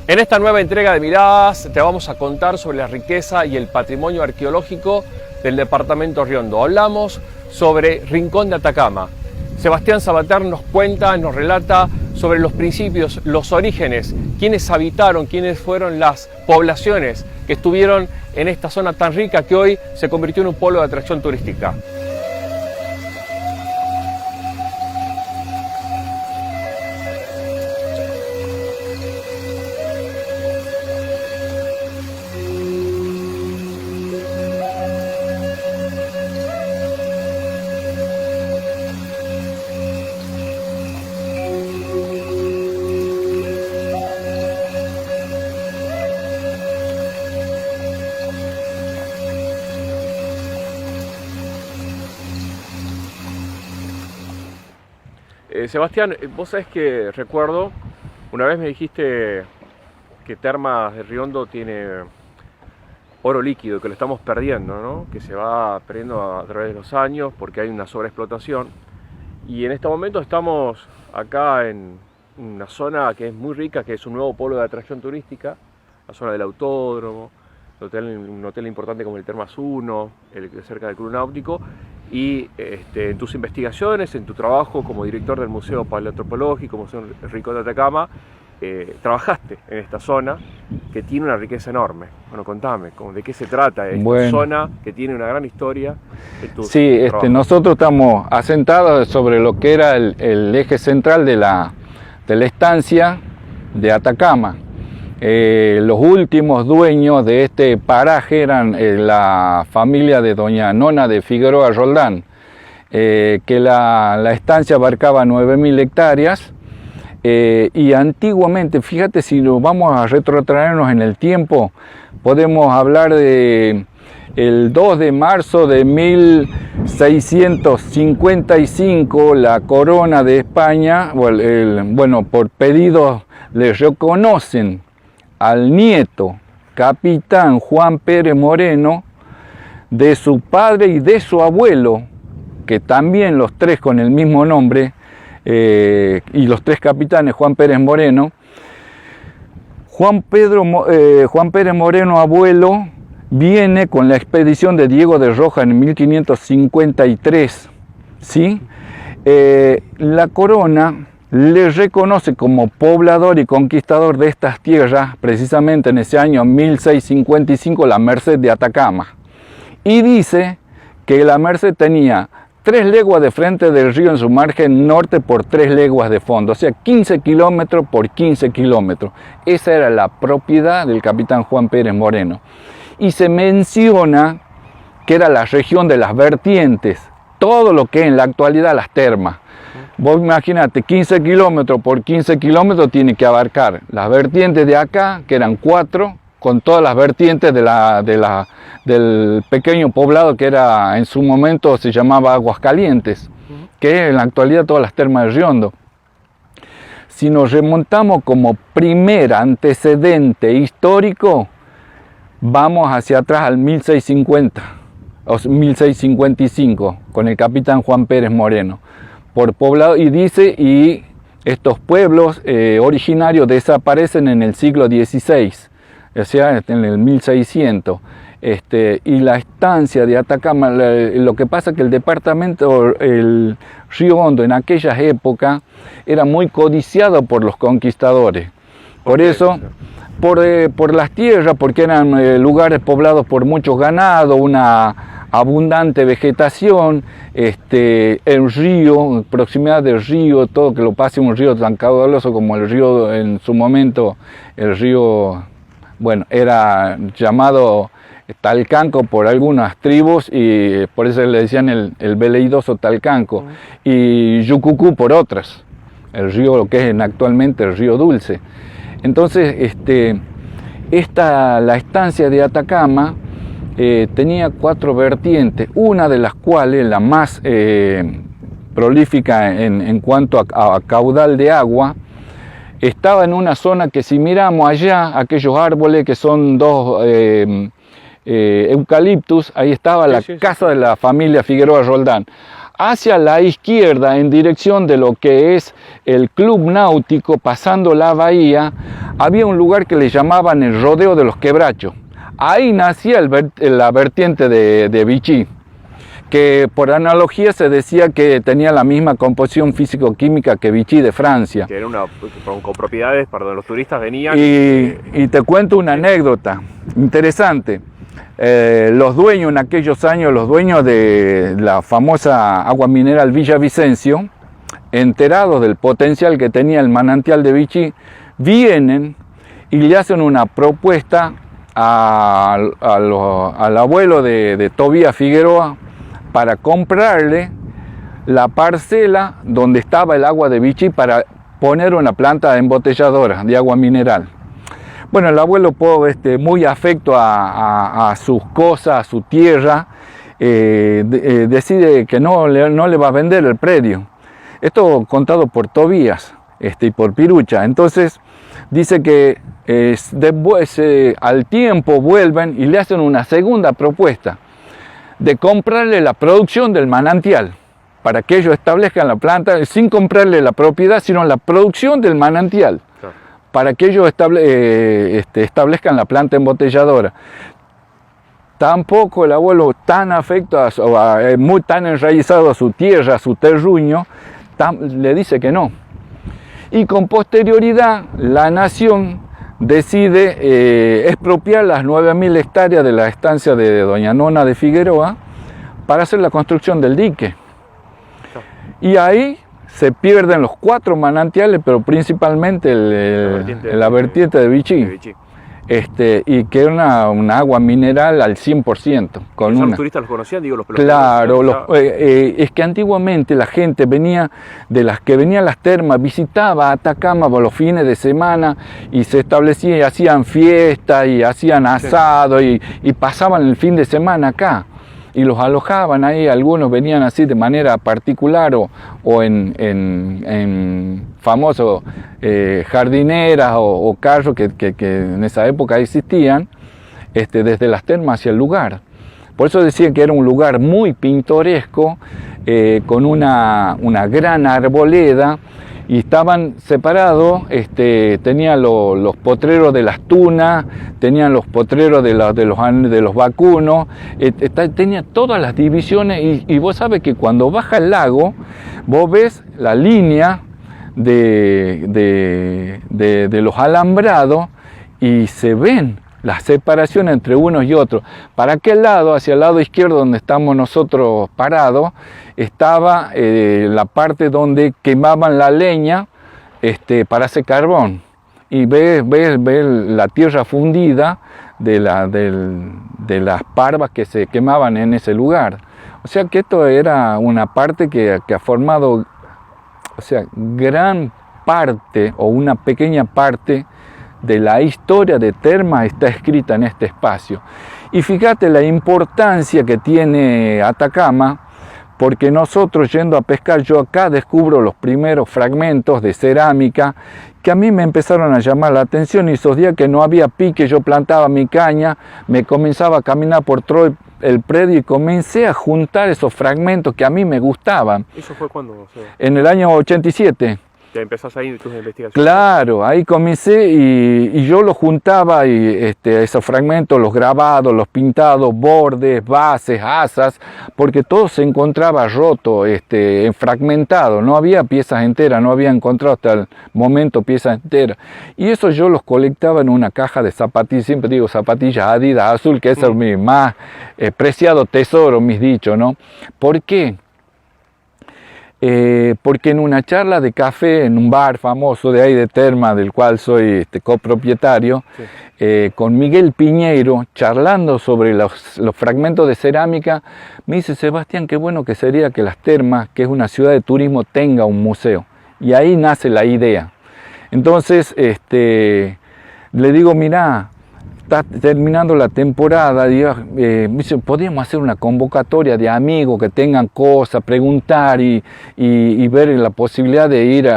En esta nueva entrega de Miradas te vamos a contar sobre la riqueza y el patrimonio arqueológico del departamento Riondo. Hablamos sobre Rincón de Atacama. Sebastián Sabater nos cuenta, nos relata sobre los principios, los orígenes, quiénes habitaron, quiénes fueron las poblaciones que estuvieron en esta zona tan rica que hoy se convirtió en un polo de atracción turística. Sebastián, vos sabés que recuerdo, una vez me dijiste que Termas de Riondo tiene oro líquido, que lo estamos perdiendo, ¿no? Que se va perdiendo a través de los años porque hay una sobreexplotación. Y en este momento estamos acá en una zona que es muy rica, que es un nuevo polo de atracción turística, la zona del autódromo, un hotel importante como el Termas 1, cerca del Club Náutico. Y en tus investigaciones, en tu trabajo como director del Museo Paleoantropológico, Museo Rincón de Atacama, trabajaste en esta zona que tiene una riqueza enorme. Bueno, contame, ¿de qué se trata esta zona que tiene una gran historia? Sí, nosotros estamos asentados sobre lo que era el eje central de la estancia de Atacama. Los últimos dueños de este paraje eran la familia de doña Nona de Figueroa Roldán, que la estancia abarcaba 9.000 hectáreas y antiguamente, fíjate, si nos vamos a retrotraernos en el tiempo, podemos hablar de el 2 de marzo de 1655, la corona de España, por pedido le reconocen al nieto, capitán Juan Pérez Moreno, de su padre y de su abuelo, que también los tres con el mismo nombre, y los tres capitanes Juan Pérez Moreno. Juan Pérez Moreno, abuelo, viene con la expedición de Diego de Roja en 1553, ¿sí? La corona le reconoce como poblador y conquistador de estas tierras, precisamente en ese año 1655, la Merced de Atacama. Y dice que la Merced tenía 3 leguas de frente del río en su margen norte por 3 leguas de fondo, o sea, 15 kilómetros por 15 kilómetros. Esa era la propiedad del capitán Juan Pérez Moreno. Y se menciona que era la región de las vertientes, todo lo que es en la actualidad las termas. Vos imagínate, 15 kilómetros por 15 kilómetros tiene que abarcar las vertientes de acá, que eran 4, con todas las vertientes del pequeño poblado que era en su momento se llamaba Aguascalientes, que es en la actualidad todas las termas de Riondo. Si nos remontamos como primer antecedente histórico, vamos hacia atrás al 1650 o 1655 con el capitán Juan Pérez Moreno. Por poblado, y dice, y estos pueblos originarios desaparecen en el siglo XVI, o sea, en el 1600. Y la estancia de Atacama, lo que pasa es que el departamento, el Río Hondo en aquellas épocas, era muy codiciado por los conquistadores. Por eso, por las tierras, porque eran lugares poblados por muchos ganados, una abundante vegetación, el río, proximidad del río, todo que lo pase un río tan caudaloso como el río en su momento, el río, era llamado Talcanco por algunas tribus y por eso le decían el veleidoso Talcanco, y Yucucú por otras, el río lo que es actualmente el río Dulce. Entonces, la estancia de Atacama tenía 4 vertientes, una de las cuales, la más prolífica en cuanto a caudal de agua, estaba en una zona que si miramos allá, aquellos árboles que son 2 eucaliptus, ahí estaba la casa de la familia Figueroa Roldán. hacia la izquierda, en dirección de lo que es el Club Náutico, pasando la bahía, había un lugar que le llamaban el Rodeo de los Quebrachos. Ahí nacía la vertiente de Vichy, que por analogía se decía que tenía la misma composición físico-química que Vichy de Francia. Que era con propiedades para donde los turistas venían. Y te cuento una anécdota interesante. Los dueños en aquellos años, los dueños de la famosa agua mineral Villavicencio, enterados del potencial que tenía el manantial de Vichy, vienen y le hacen una propuesta al abuelo de Tobías Figueroa para comprarle la parcela donde estaba el agua de Vichy para poner una planta embotelladora de agua mineral. Bueno, el abuelo, muy afecto a sus cosas, a su tierra, decide que no le va a vender el predio. Esto contado por Tobías y por Pirucha. Entonces dice que después, al tiempo vuelven y le hacen una segunda propuesta de comprarle la producción del manantial para que ellos establezcan la planta sin comprarle la propiedad, sino la producción del manantial. Para que ellos establezcan la planta embotelladora. Tampoco el abuelo, tan afecto, tan enraizado a su tierra, a su terruño, le dice que no. Y con posterioridad, la nación decide expropiar las 9.000 hectáreas de la estancia de Doña Nona de Figueroa para hacer la construcción del dique. Y ahí se pierden los 4 manantiales, pero principalmente la vertiente de Vichy. Y que era una agua mineral al 100%. ¿Los turistas los conocían? Digo, los claro, es que antiguamente la gente venía, de las que venían las termas, visitaba Atacama por los fines de semana y se establecía y hacían fiestas y hacían asado y pasaban el fin de semana acá. Y los alojaban ahí, algunos venían así de manera particular o en famosos jardineras o carros que en esa época existían, desde las termas hacia el lugar. Por eso decían que era un lugar muy pintoresco, con una gran arboleda, y estaban separados, tenían los potreros de las tunas, tenían los potreros de los vacunos, tenía todas las divisiones, y vos sabés que cuando baja el lago, vos ves la línea de los alambrados y se ven la separación entre unos y otros. Para aquel lado, hacia el lado izquierdo donde estamos nosotros parados, estaba la parte donde quemaban la leña para hacer carbón. Y ves la tierra fundida de las parvas que se quemaban en ese lugar. O sea que esto era una parte que ha formado, gran parte o una pequeña parte de la historia de Termas está escrita en este espacio. Y fíjate la importancia que tiene Atacama, porque nosotros yendo a pescar, yo acá descubro los primeros fragmentos de cerámica que a mí me empezaron a llamar la atención, y esos días que no había pique, yo plantaba mi caña, me comenzaba a caminar por todo el predio y comencé a juntar esos fragmentos que a mí me gustaban. ¿Eso fue cuándo? En el año 87. ¿Ya empezás ahí tus investigaciones? Claro, ahí comencé y yo los juntaba, y esos fragmentos, los grabados, los pintados, bordes, bases, asas, porque todo se encontraba roto, fragmentado, no había piezas enteras, no había encontrado hasta el momento piezas enteras. Y eso yo los colectaba en una caja de zapatillas, siempre digo zapatillas Adidas azul, que es mi más preciado tesoro, mis dichos, ¿no? ¿Por qué? Porque en una charla de café en un bar famoso de ahí de Termas, del cual soy copropietario, sí, con Miguel Piñeiro, charlando sobre los fragmentos de cerámica, me dice: Sebastián, qué bueno que sería que las Termas, que es una ciudad de turismo, tenga un museo. Y ahí nace la idea. Entonces le digo: mirá, está terminando la temporada, podríamos hacer una convocatoria de amigos que tengan cosas, preguntar y ver la posibilidad de ir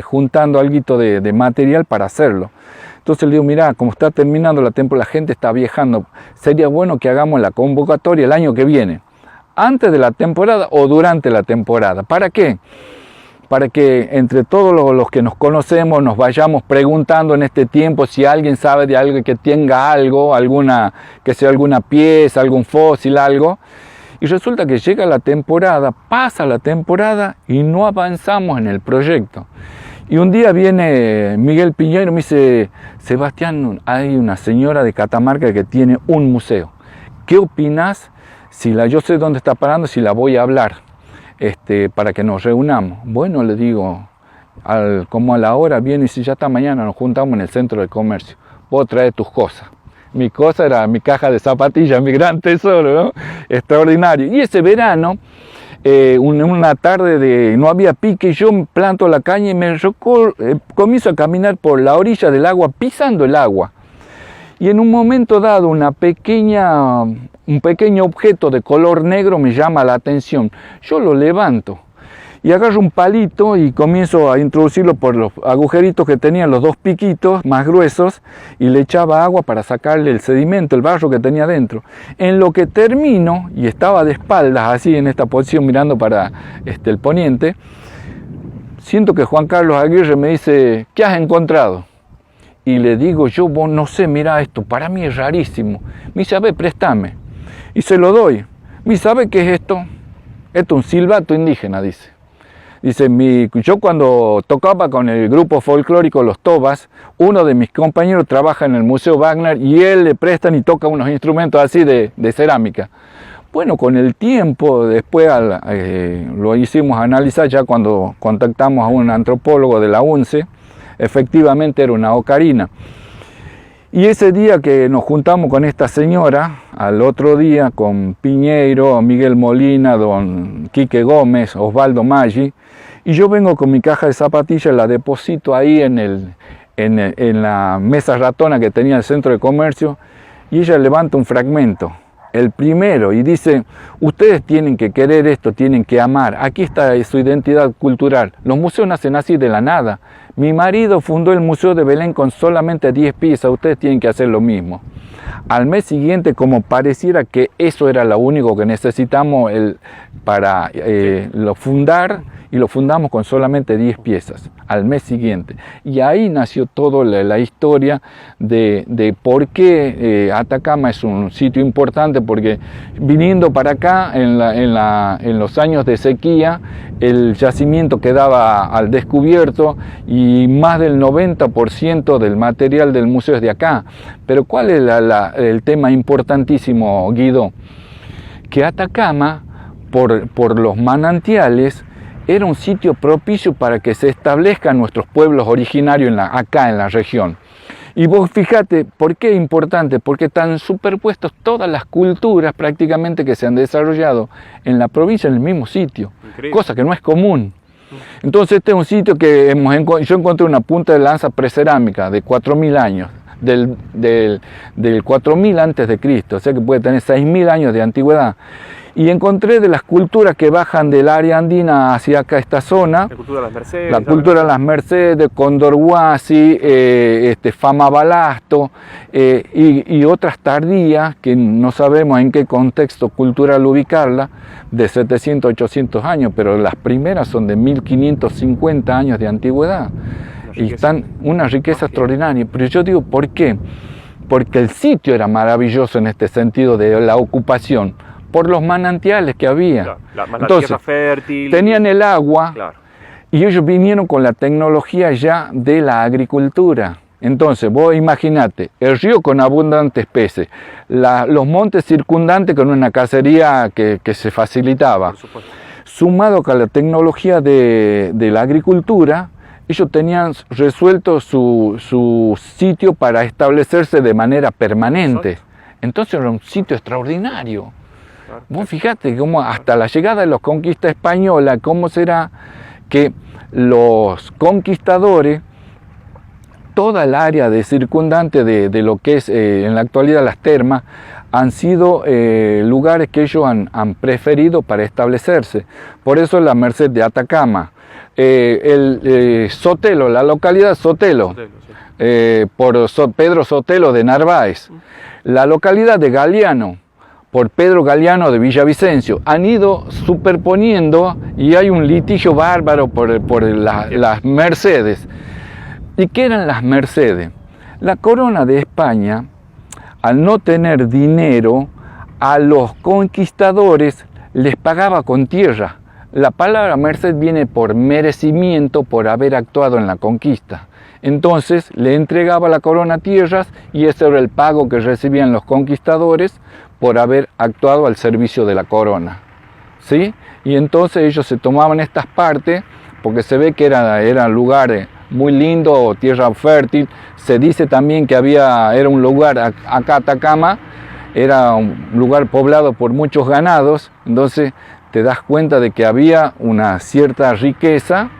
juntando algo de material para hacerlo. Entonces le digo: mirá, como está terminando la temporada, la gente está viajando, sería bueno que hagamos la convocatoria el año que viene. antes de la temporada o durante la temporada. ¿Para qué? Para que entre todos los que nos conocemos nos vayamos preguntando en este tiempo si alguien sabe de algo que tenga algo, que sea alguna pieza, algún fósil, algo. Y resulta que llega la temporada, pasa la temporada y no avanzamos en el proyecto. Y un día viene Miguel Piñeiro y me dice, Sebastián, hay una señora de Catamarca que tiene un museo. ¿Qué opinás si yo sé dónde está parando, si la voy a hablar? Para que nos reunamos. Bueno, le digo, como a la hora viene y si ya está mañana nos juntamos en el centro de comercio. Vos traes tus cosas. Mi cosa era mi caja de zapatillas, mi gran tesoro, ¿no? Extraordinario. Y ese verano, una tarde no había pique, yo planto la caña y comienzo a caminar por la orilla del agua, pisando el agua. Y en un momento dado, un pequeño objeto de color negro me llama la atención. Yo lo levanto y agarro un palito y comienzo a introducirlo por los agujeritos que tenían los dos piquitos más gruesos y le echaba agua para sacarle el sedimento, el barro que tenía dentro. En lo que termino, y estaba de espaldas así en esta posición mirando para el poniente, siento que Juan Carlos Aguirre me dice, ¿qué has encontrado? Y le digo yo, vos no sé, mira esto, para mí es rarísimo. Me dice, a ver, préstame. Y se lo doy. Me dice, ¿sabe qué es esto? Esto es un silbato indígena, dice. Dice, yo cuando tocaba con el grupo folclórico Los Tobas, uno de mis compañeros trabaja en el Museo Wagner y él le prestan y toca unos instrumentos así de cerámica. Bueno, con el tiempo, después lo hicimos analizar ya cuando contactamos a un antropólogo de la UNCE, efectivamente era una ocarina. Y ese día que nos juntamos con esta señora, al otro día con Piñeiro, Miguel Molina, don Quique Gómez, Osvaldo Maggi, y yo vengo con mi caja de zapatillas, la deposito ahí en la mesa ratona que tenía el centro de comercio, y ella levanta un fragmento, el primero, y dice, ustedes tienen que querer esto, tienen que amar, aquí está su identidad cultural, los museos nacen así de la nada. Mi marido fundó el Museo de Belén con solamente 10 piezas, ustedes tienen que hacer lo mismo. Al mes siguiente, como pareciera que eso era lo único que necesitamos para lo fundar, y lo fundamos con solamente 10 piezas, al mes siguiente. Y ahí nació toda la historia de por qué Atacama es un sitio importante, porque viniendo para acá en los años de sequía, el yacimiento quedaba al descubierto y más del 90% del material del museo es de acá. Pero ¿cuál es el tema importantísimo, Guido? Que Atacama, por los manantiales, era un sitio propicio para que se establezcan nuestros pueblos originarios acá en la región. Y vos fíjate, ¿por qué es importante? Porque están superpuestos todas las culturas prácticamente que se han desarrollado en la provincia en el mismo sitio. Increíble. Cosa que no es común. Entonces este es un sitio que yo encontré una punta de lanza precerámica de 4.000 años, del 4.000 antes de Cristo, o sea que puede tener 6.000 años de antigüedad. Y encontré de las culturas que bajan del área andina hacia acá, esta zona, la cultura de las Mercedes, Condorhuasi, Famabalasto, y otras tardías que no sabemos en qué contexto cultural ubicarla, de 700, 800 años, pero las primeras son de 1550 años de antigüedad. Y están una riqueza extraordinaria. Pero yo digo, ¿por qué? Porque el sitio era maravilloso en este sentido de la ocupación, por los manantiales que había. Claro, entonces, tierra fértil. Tenían el agua, claro, y ellos vinieron con la tecnología ya de la agricultura. Entonces, vos imaginate, el río con abundantes peces, los montes circundantes con una cacería que se facilitaba. por supuesto. Sumado con la tecnología de la agricultura, ellos tenían resuelto su sitio para establecerse de manera permanente. Entonces era un sitio extraordinario. Vos fíjate cómo hasta la llegada de los conquistas españolas, cómo será que los conquistadores, toda el área de circundante de lo que es en la actualidad las termas, han sido lugares que ellos han preferido para establecerse. Por eso la Merced de Atacama, Sotelo, la localidad Sotelo, por Pedro Sotelo de Narváez, la localidad de Galeano, por Pedro Galeano de Villavicencio. Han ido superponiendo y hay un litigio bárbaro por las Mercedes. ¿Y qué eran las Mercedes? La corona de España, al no tener dinero, a los conquistadores les pagaba con tierra. La palabra merced viene por merecimiento, por haber actuado en la conquista. Entonces le entregaba la corona tierras y ese era el pago que recibían los conquistadores por haber actuado al servicio de la corona, ¿sí? Y entonces ellos se tomaban estas partes porque se ve que eran lugares muy lindos, tierra fértil. Se dice también que era un lugar, acá Atacama, era un lugar poblado por muchos ganados, entonces te das cuenta de que había una cierta riqueza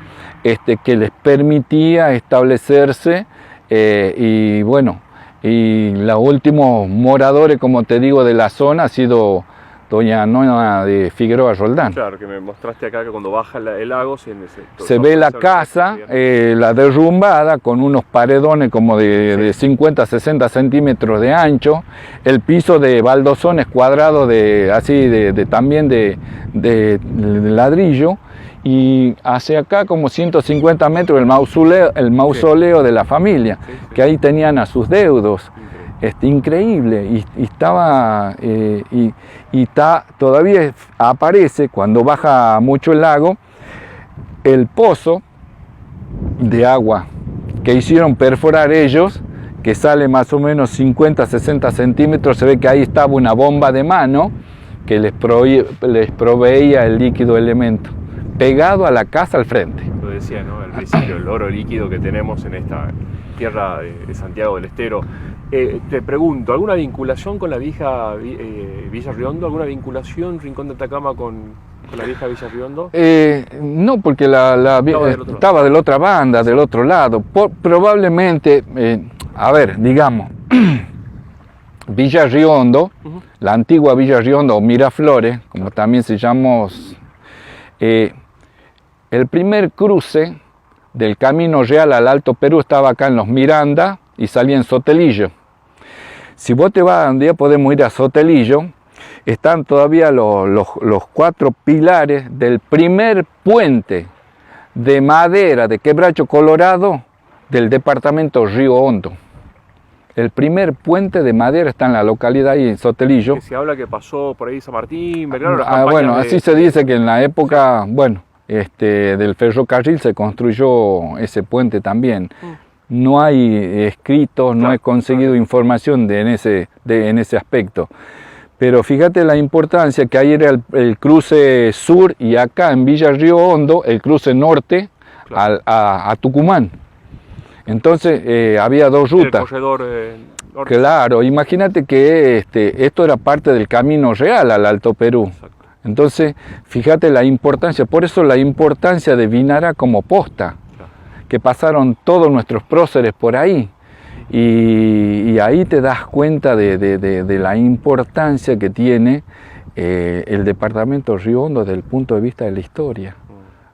que les permitía establecerse y bueno, y los últimos moradores, como te digo, de la zona ha sido doña Nona de Figueroa Roldán. Claro, que me mostraste acá que cuando baja el lago se ve la casa, la derrumbada, con unos paredones como de 50 a 60 centímetros de ancho, el piso de baldosones cuadrados también de ladrillo, y hacia acá como 150 metros el mausoleo de la familia, que ahí tenían a sus deudos. Increíble, y estaba todavía aparece cuando baja mucho el lago el pozo de agua que hicieron perforar ellos, que sale más o menos 50-60 centímetros. Se ve que ahí estaba una bomba de mano que les proveía el líquido elemento, pegado a la casa al frente. Lo decía, ¿no? El principio, el oro líquido que tenemos en esta tierra de Santiago del Estero. Te pregunto, ¿alguna vinculación con la vieja Villa Riondo? ¿Alguna vinculación Rincón de Atacama con la vieja Villa Riondo? No, porque estaba de la otra banda, del otro lado. Probablemente, digamos, Villa Riondo, la antigua Villa Riondo o Miraflores, como también se llamó, el primer cruce del Camino Real al Alto Perú estaba acá en los Miranda y salía en Sotelillo. Si vos te vas, un día podemos ir a Sotelillo, están todavía los 4 pilares del primer puente de madera de Quebracho Colorado del departamento Río Hondo. El primer puente de madera está en la localidad ahí en Sotelillo. Que se habla que pasó por ahí San Martín, Belgrano. Bueno, así se dice que en la época, del ferrocarril se construyó ese puente también. No hay escritos, no he conseguido información en ese aspecto. Pero fíjate la importancia que ahí era el cruce sur, y acá en Villa Río Hondo el cruce norte a Tucumán. Entonces había 2 rutas. El corredor norte. Claro, imagínate que esto era parte del Camino Real al Alto Perú. Exacto. Entonces, fíjate la importancia, por eso la importancia de Vinará como posta, que pasaron todos nuestros próceres por ahí, y ahí te das cuenta de la importancia que tiene el departamento Río Hondo desde el punto de vista de la historia,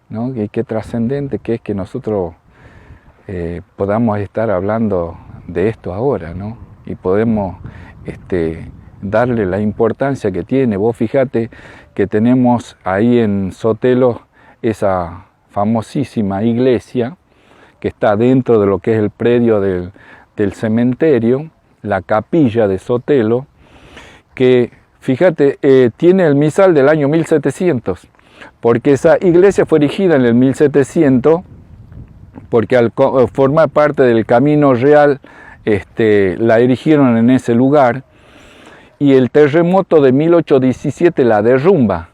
¿no? Y qué trascendente que es que nosotros podamos estar hablando de esto ahora, ¿no? Y podemos darle la importancia que tiene. Vos fíjate que tenemos ahí en Sotelo esa famosísima iglesia que está dentro de lo que es el predio del cementerio, la capilla de Sotelo, que fíjate, tiene el misal del año 1700, porque esa iglesia fue erigida en el 1700, porque al formar parte del Camino Real, la erigieron en ese lugar, y el terremoto de 1817 la derrumba.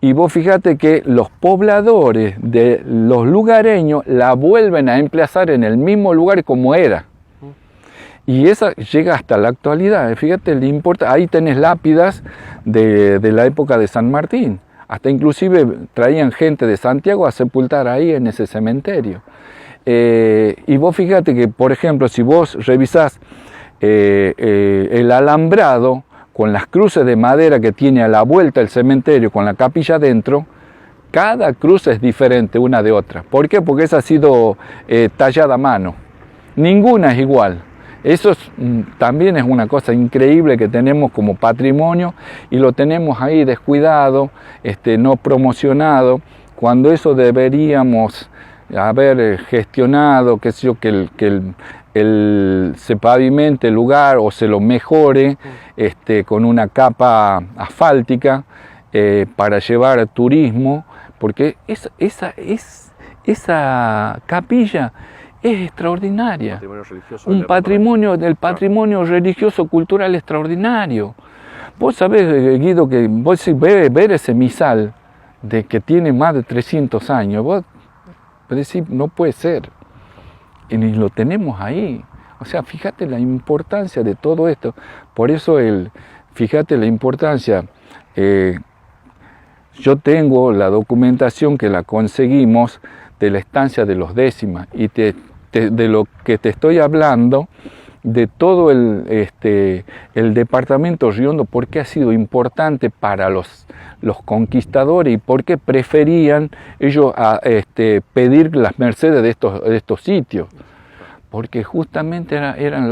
Y vos fíjate que los pobladores de los lugareños la vuelven a emplazar en el mismo lugar como era. Y esa llega hasta la actualidad. Fíjate, le importa. Ahí tenés lápidas de la época de San Martín. Hasta inclusive traían gente de Santiago a sepultar ahí en ese cementerio. Y vos fíjate que, por ejemplo, si vos revisás el alambrado con las cruces de madera que tiene a la vuelta del cementerio, con la capilla adentro, cada cruz es diferente una de otra. ¿Por qué? Porque esa ha sido tallada a mano. Ninguna es igual. Eso también es una cosa increíble que tenemos como patrimonio y lo tenemos ahí descuidado, no promocionado, cuando eso deberíamos haber gestionado, qué sé yo, se pavimente el lugar o se lo mejore con una capa asfáltica para llevar turismo, porque esa capilla es extraordinaria, un patrimonio del patrimonio religioso cultural extraordinario. Vos sabés, Guido, que vos ver ese misal de que tiene más de 300 años, vos decís, no puede ser, y lo tenemos ahí. O sea, fíjate la importancia de todo esto. Por eso, fíjate la importancia. Yo tengo la documentación que la conseguimos de la estancia de los Décimas, y de lo que te estoy hablando, de todo el departamento Riondo, por qué ha sido importante para los conquistadores y por qué preferían ellos pedir las mercedes de estos sitios. Porque justamente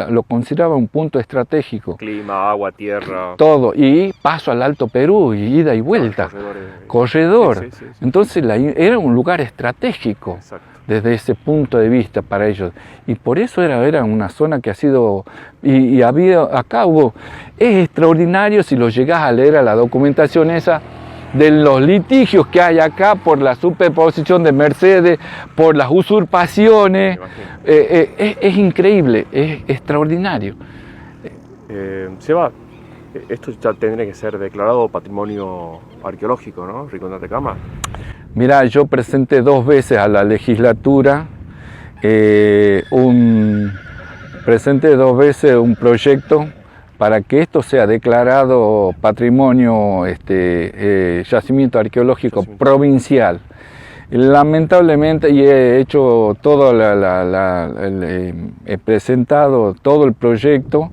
lo consideraba un punto estratégico. Clima, agua, tierra. Todo, y paso al Alto Perú, y ida y vuelta. Corredor. Sí. Entonces era un lugar estratégico. Exacto. Desde ese punto de vista para ellos. Y por eso era una zona que ha sido, y es extraordinario si lo llegás a leer a la documentación esa, de los litigios que hay acá por la superposición de mercedes, por las usurpaciones. Es increíble, es extraordinario. Seba, esto ya tendría que ser declarado patrimonio arqueológico, ¿no? Rincón de Atacama. Mirá, yo presenté 2 veces a la legislatura, presenté 2 veces un proyecto para que esto sea declarado patrimonio, yacimiento arqueológico provincial. Lamentablemente, y he hecho todo, he presentado todo el proyecto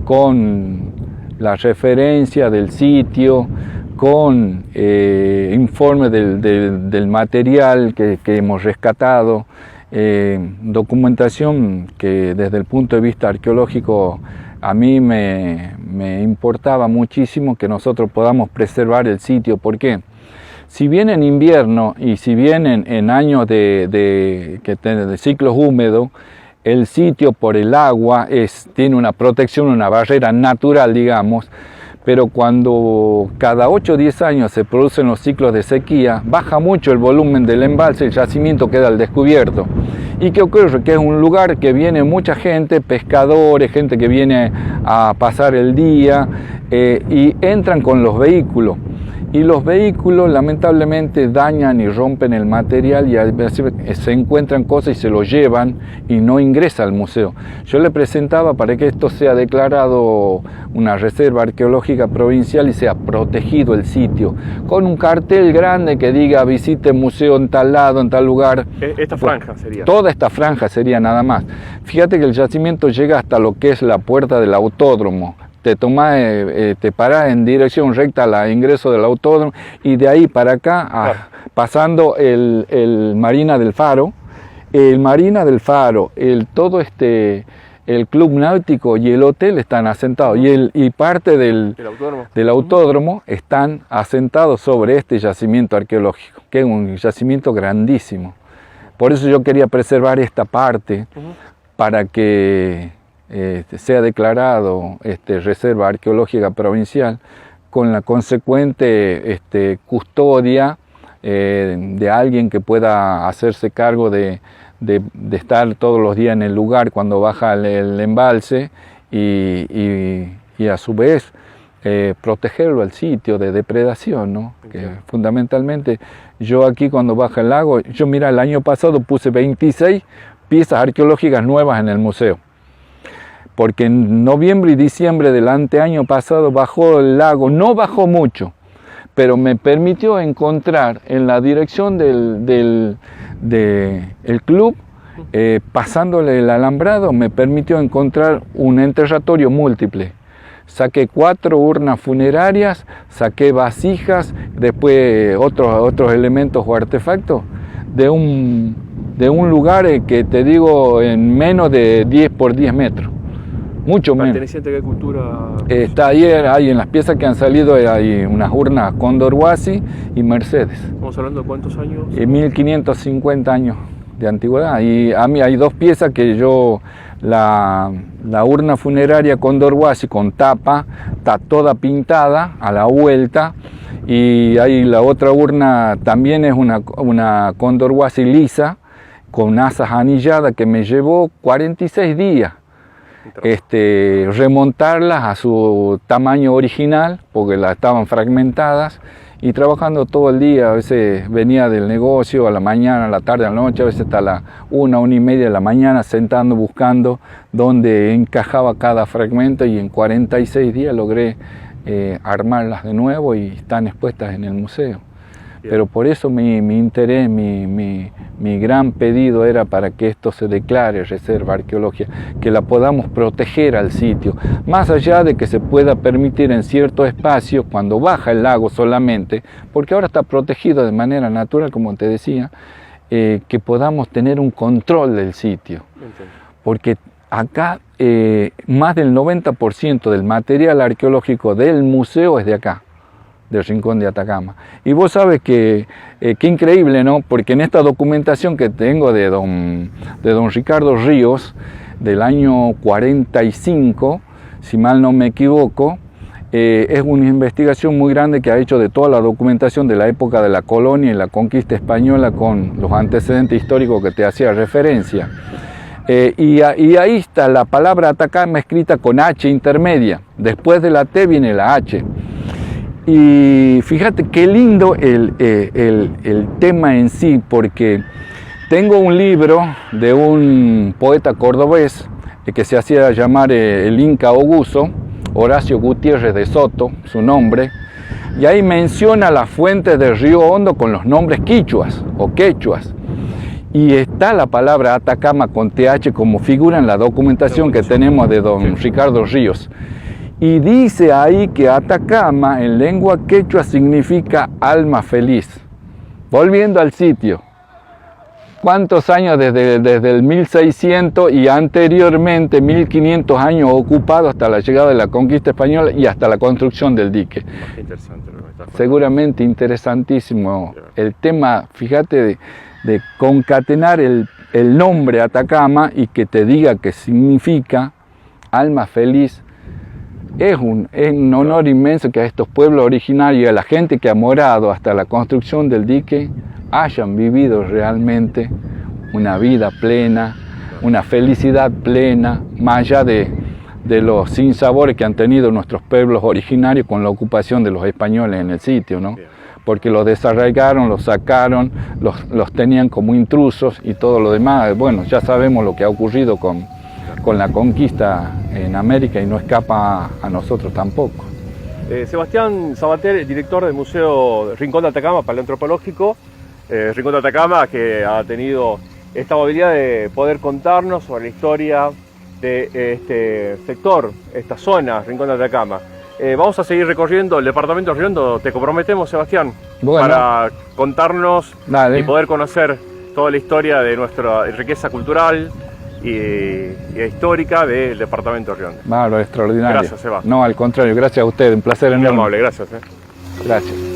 con la referencia del sitio, con informe del material que hemos rescatado, documentación que desde el punto de vista arqueológico a mí me importaba muchísimo que nosotros podamos preservar el sitio. ¿Por qué? Si bien en invierno y si bien en años de ciclos húmedos, el sitio por el agua tiene una protección, una barrera natural, digamos, pero cuando cada 8 o 10 años se producen los ciclos de sequía, baja mucho el volumen del embalse, el yacimiento queda al descubierto. ¿Y qué ocurre? Que es un lugar que viene mucha gente, pescadores, gente que viene a pasar el día, y entran con los vehículos. Y los vehículos lamentablemente dañan y rompen el material, y a veces se encuentran cosas y se lo llevan y no ingresa al museo. Yo le presentaba para que esto sea declarado una reserva arqueológica provincial y sea protegido el sitio, con un cartel grande que diga visite museo en tal lado, en tal lugar. Esta franja sería. Toda esta franja sería nada más. Fíjate que el yacimiento llega hasta lo que es la puerta del autódromo. Te parás en dirección recta al ingreso del autódromo, y de ahí para acá, pasando el Marina del Faro, el club náutico y el hotel están asentados, y parte del autódromo están asentados sobre este yacimiento arqueológico, que es un yacimiento grandísimo. Por eso yo quería preservar esta parte, para que sea declarado reserva arqueológica provincial, con la consecuente custodia de alguien que pueda hacerse cargo de estar todos los días en el lugar cuando baja el embalse, y a su vez protegerlo al sitio de depredación, ¿no? Que fundamentalmente yo aquí cuando baja el lago, mira, el año pasado puse 26 piezas arqueológicas nuevas en el museo, porque en noviembre y diciembre del anteaño pasado bajó el lago, no bajó mucho, pero me permitió encontrar en la dirección del club, pasándole el alambrado, me permitió encontrar un enterratorio múltiple. Saqué 4 urnas funerarias, saqué vasijas, después otros elementos o artefactos de un de un lugar que te digo en menos de 10 por 10 metros. Mucho menos. ¿Perteneciente a qué cultura? Está ahí en las piezas que han salido hay unas urnas Cóndor Huasi y Mercedes. ¿Estamos hablando de cuántos años? 1550 años de antigüedad. Y a mí hay dos piezas que yo, la urna funeraria Cóndor Huasi con tapa, está toda pintada a la vuelta. Y ahí la otra urna también es una Cóndor Huasi lisa, con asas anilladas, que me llevó 46 días. Remontarlas a su tamaño original, porque las estaban fragmentadas, y trabajando todo el día. A veces venía del negocio a la mañana, a la tarde, a la noche, a veces hasta la 1:30 de la mañana, sentando, buscando dónde encajaba cada fragmento, y en 46 días logré armarlas de nuevo y están expuestas en el museo. Bien. Pero por eso mi interés, mi gran pedido era para que esto se declare reserva arqueológica, que la podamos proteger al sitio, más allá de que se pueda permitir en ciertos espacios, cuando baja el lago solamente, porque ahora está protegido de manera natural, como te decía, que podamos tener un control del sitio. Entiendo. Porque acá más del 90% del material arqueológico del museo es de acá, del Rincón de Atacama. Y vos sabes que qué increíble, ¿no? Porque en esta documentación que tengo de don Ricardo Ríos, del año 45, si mal no me equivoco, es una investigación muy grande que ha hecho de toda la documentación de la época de la colonia y la conquista española, con los antecedentes históricos que te hacía referencia. Y ahí está la palabra Atacama escrita con H intermedia. Después de la T viene la H. Y fíjate qué lindo el tema en sí, porque tengo un libro de un poeta cordobés que se hacía llamar el Inca Oguso, Horacio Gutiérrez de Soto, su nombre, y ahí menciona las fuentes del río Hondo con los nombres quichuas o quechuas. Y está la palabra Atacama con TH como figura en la documentación que tenemos de don Ricardo Ríos. Y dice ahí que Atacama en lengua quechua significa alma feliz. Volviendo al sitio, ¿cuántos años desde el 1600 y anteriormente 1500 años ocupado hasta la llegada de la conquista española y hasta la construcción del dique? Interesante lo que estás contando. Seguramente interesantísimo el tema, fíjate, de concatenar el nombre Atacama y que te diga que significa alma feliz. Es un honor inmenso que a estos pueblos originarios y a la gente que ha morado hasta la construcción del dique hayan vivido realmente una vida plena, una felicidad plena, más allá de los sinsabores que han tenido nuestros pueblos originarios con la ocupación de los españoles en el sitio, ¿no? Porque los desarraigaron, los sacaron, los tenían como intrusos y todo lo demás. Bueno, ya sabemos lo que ha ocurrido con la conquista en América y no escapa a nosotros tampoco. Sebastián Sabater, director del Museo Rincón de Atacama, paleoantropológico, Rincón de Atacama, que ha tenido esta habilidad de poder contarnos sobre la historia de este sector, esta zona, Rincón de Atacama. Vamos a seguir recorriendo el departamento de Riondo, te comprometemos, Sebastián, bueno, para contarnos y poder conocer toda la historia de nuestra riqueza cultural y histórica del departamento de Riondo. Bárbaro, extraordinario. Gracias, Seba. No, al contrario, gracias a usted, un placer enorme. Muy amable, gracias. Gracias.